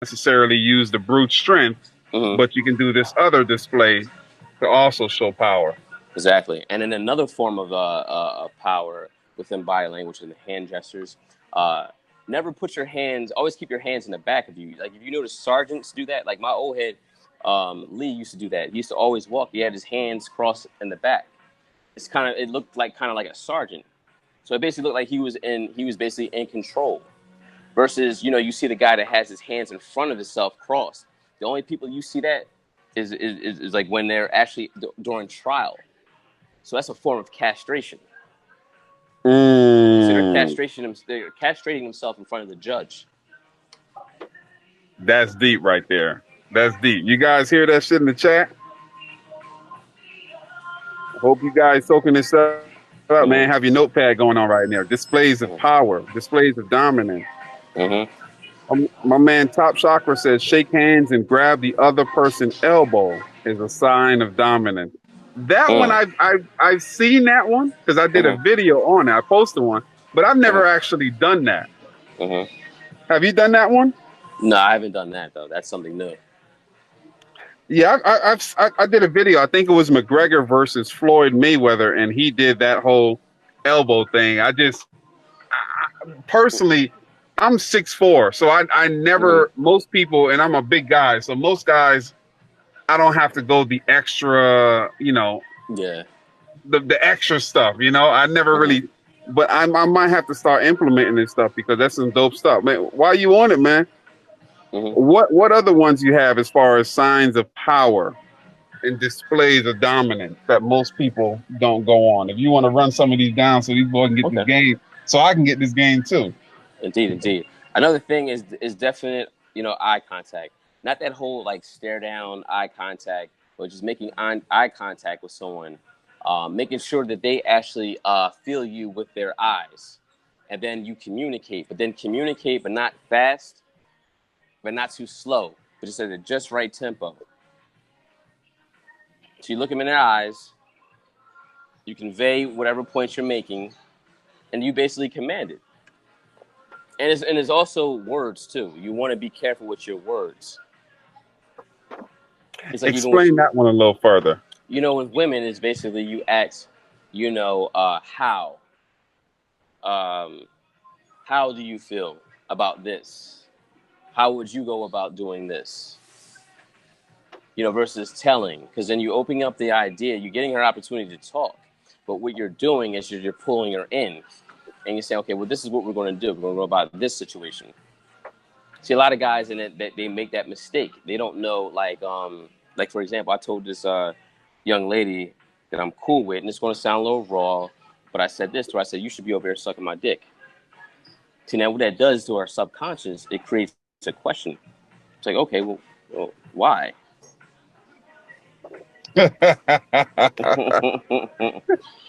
necessarily use the brute strength, Hmm. but you can do this other display to also show power. Exactly. And then another form of power within body language and the hand gestures. Uh, Never put your hands. Always keep your hands in the back of you. Like if you notice sergeants do that. Like my old head, Lee used to do that. He used to always walk. He had his hands crossed in the back. It's kind of. It looked like kind of like a sergeant. So it basically looked like he was in. He was basically in control. Versus, you see the guy that has his hands in front of himself crossed. The only people you see that is like when they're actually during trial. So that's a form of castration. So Mm, they're castrating themselves in front of the judge. that's deep right there. That's deep. You guys hear that shit in the chat? Hope you guys soaking this up, man. Have Mm-hmm. your notepad going on right now. Displays of Mm-hmm. power, displays of dominance. Mm-hmm. My man Top Chakra says shake hands and grab the other person's elbow is a sign of dominance. That one Mm. I've seen that one because I did a Mm-hmm. video on it. I posted one, but I've never Mm-hmm. actually done that. Mm-hmm. Have you done that one? No, I haven't done that though. That's something new. Yeah, I did a video. I think it was McGregor versus Floyd Mayweather, and he did that whole elbow thing. Personally, I'm 6'4", so I Mm-hmm. never most people, and I'm a big guy, so most guys I don't have to go the extra, Yeah. the extra stuff. I never Mm-hmm. really, but I might have to start implementing this stuff because that's some dope stuff, man. Why you on it, man? Mm-hmm. What other ones you have as far as signs of power and displays of dominance that most people don't go on? If you want to run some of these down so these boys can get this Okay. game, so I can get this game too. Indeed, indeed. Another thing is definite, eye contact. Not that whole like stare down eye contact, but just making eye contact with someone, making sure that they actually feel you with their eyes, and then you communicate. But then communicate, but not fast, but not too slow, but just at the just right tempo. So you look them in their eyes, you convey whatever point you're making, and you basically command it. And it's also words too. You want to be careful with your words. It's like even with Explain that one a little further. with women, it's basically you ask, how um, how do you feel about this? How would you go about doing this? Versus telling, because then you opening up the idea, you're getting her opportunity to talk, but what you're doing is you're pulling her in, and you say, okay, well, this is what we're going to do. We're going to go about this situation. See, a lot of guys in it that they make that mistake. They don't know, like for example, I told this young lady that I'm cool with, and it's going to sound a little raw, but I said this to her. I said, you should be over here sucking my dick. See, now what that does to our subconscious, it creates a question. It's like, okay, well why?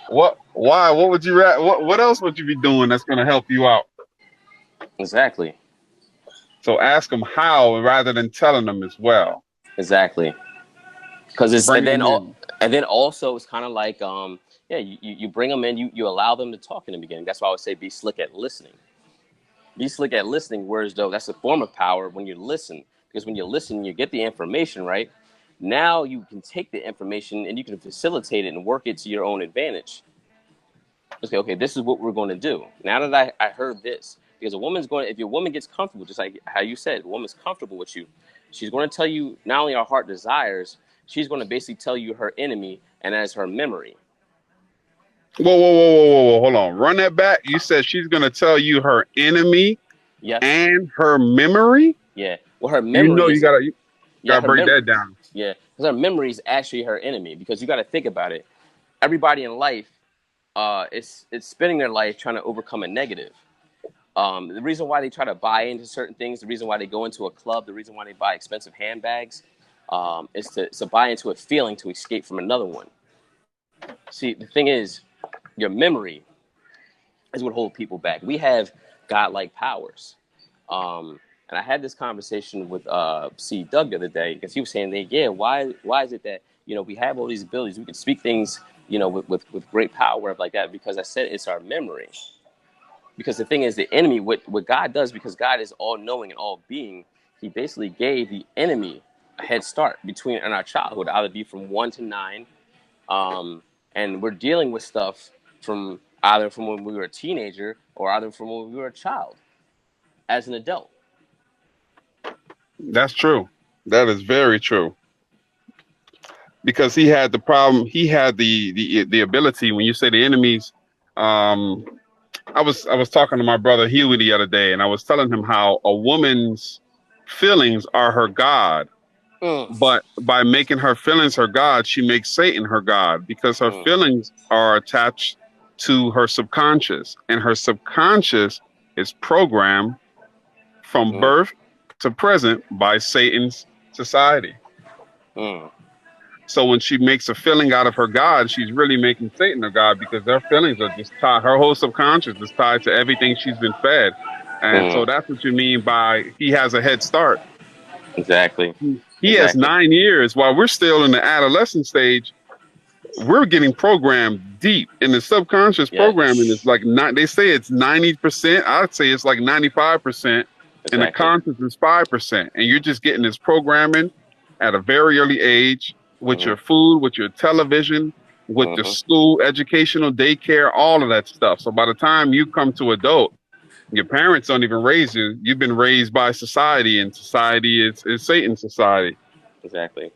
What? Why? What would you? What else would you be doing that's going to help you out? Exactly, So ask them how rather than telling them as well. exactly. Because it's Bring them in. and then also it's kind of like yeah, you bring them in, you allow them to talk in the beginning. That's why I would say be slick at listening. Be slick at listening, whereas though that's a form of power when you listen. Because when you listen, you get the information, right? Now you can take the information and you can facilitate it and work it to your own advantage. Okay, this is what we're going to do. Now that I heard this, because if your woman gets comfortable, just like how you said, a woman's comfortable with you, she's going to tell you not only her heart desires, she's going to basically tell you her enemy and as her memory. Whoa, whoa, whoa, whoa, whoa, whoa! Hold on. Run that back. You said she's going to tell you her enemy Yes, and her memory. yeah. Well, her You know, memory you is, gotta you yeah, gotta her break memory, that down. yeah, because her memory is actually her enemy. Because you got to think about it. Everybody in life, it's spending their life trying to overcome a negative. The reason why they try to buy into certain things, the reason why they go into a club, the reason why they buy expensive handbags, is to buy into a feeling to escape from another one. See, the thing is, your memory is what holds people back. We have godlike powers. And I had this conversation with C. Doug the other day because he was saying that, yeah, why is it that we have all these abilities, we can speak things with great power like that? Because I said it's our memory. Because the thing is, the enemy, what God does, because God is all knowing and all being, he basically gave the enemy a head start in our childhood, either be from 1 to 9, and we're dealing with stuff from either from when we were a teenager or either from when we were a child as an adult. That's true. That is very true. Because he had the problem. He had the ability. When you say the enemies, um, I was talking to my brother Huey the other day, and I was telling him how a woman's feelings are her god. But by making her feelings her god, she makes Satan her god, because her feelings are attached to her subconscious, and her subconscious is programmed from birth to present by Satan's society. So when she makes a feeling out of her God, she's really making Satan her God, because their feelings are just tied. Her whole subconscious is tied to everything she's been fed. And so that's what you mean by he has a head start. Exactly. He has 9 years. While we're still in the adolescent stage, we're getting programmed deep. In the subconscious programming is like, they say it's 90%. I'd say it's like 95%. And the conscious is 5%. And you're just getting this programming at a very early age, with your food, with your television, with the school, educational, daycare, all of that stuff. So by the time you come to adult, your parents don't even raise you. You've been raised by society, and society is Satan's society. Exactly.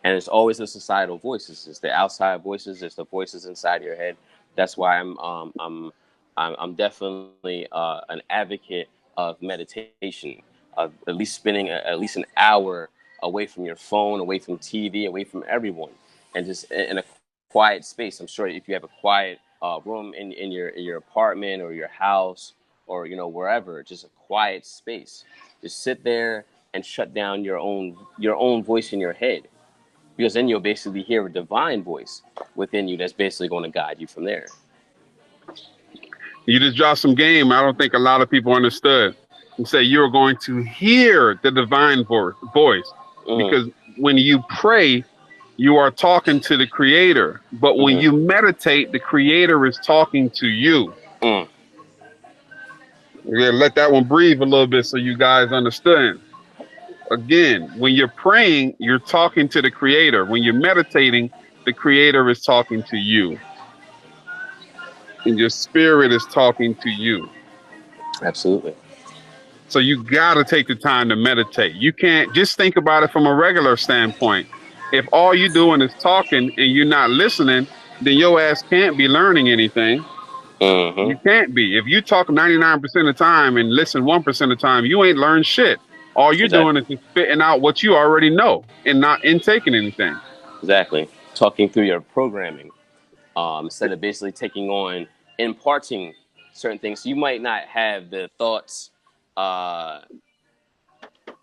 And it's always the societal voices. It's the outside voices. It's the voices inside your head. That's why I'm definitely an advocate of meditation, of at least spending at least an hour away from your phone, away from TV, away from everyone, and just in a quiet space. I'm sure if you have a quiet room in your apartment or your house, or wherever, just a quiet space, just sit there and shut down your own voice in your head, because then you'll basically hear a divine voice within you that's basically going to guide you from there. You just dropped some game. I don't think a lot of people understood. You say you're going to hear the divine voice. Because when you pray, you are talking to the Creator. But when you meditate, the Creator is talking to you. Yeah, let that one breathe a little bit so you guys understand. Again, when you're praying, you're talking to the Creator. When you're meditating, the Creator is talking to you. And your spirit is talking to you. Absolutely. So you got to take the time to meditate. You can't just think about it from a regular standpoint. If all you're doing is talking and you're not listening, then your ass can't be learning anything. You can't be. If you talk 99% of the time and listen 1% of the time, you ain't learned shit. All you're doing is just spitting out what you already know and not intaking anything. Exactly. Talking through your programming, instead of basically imparting certain things. So you might not have the thoughts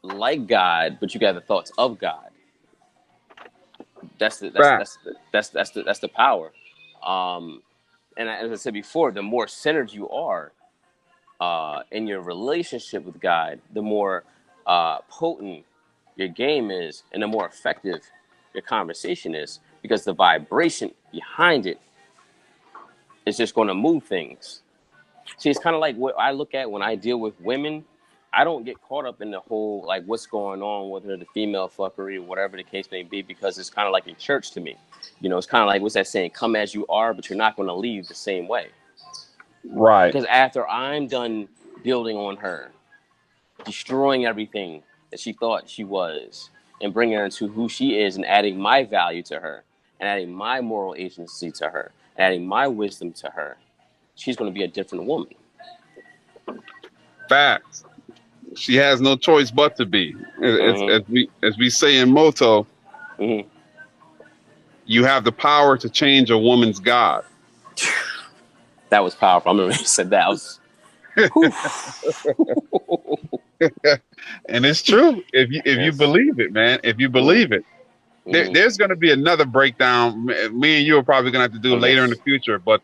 like God, but you got the thoughts of God. That's the power. And as I said before, the more centered you are in your relationship with God, the more potent your game is, and the more effective your conversation is, because the vibration behind it is just going to move things. See, it's kind of like what I look at when I deal with women. I don't get caught up in the whole, like, what's going on with her, the female fuckery, whatever the case may be, because it's kind of like a church to me. It's kind of like, what's that saying? Come as you are, but you're not going to leave the same way. Right. Because after I'm done building on her, destroying everything that she thought she was, and bringing her into who she is, and adding my value to her, and adding my moral agency to her, and adding my wisdom to her, she's going to be a different woman. Facts. She has no choice but to be. As we say in MGTOW, you have the power to change a woman's God. That was powerful. I remember you said that. And it's true. If you believe it, man. If you believe it. There's going to be another breakdown. Me and you are probably going to have to do later in the future. But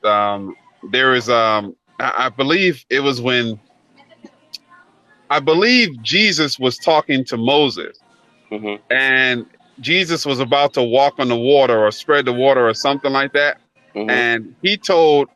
there is, I believe it was when, I believe Jesus was talking to Moses, and Jesus was about to walk on the water or spread the water or something like that. And he told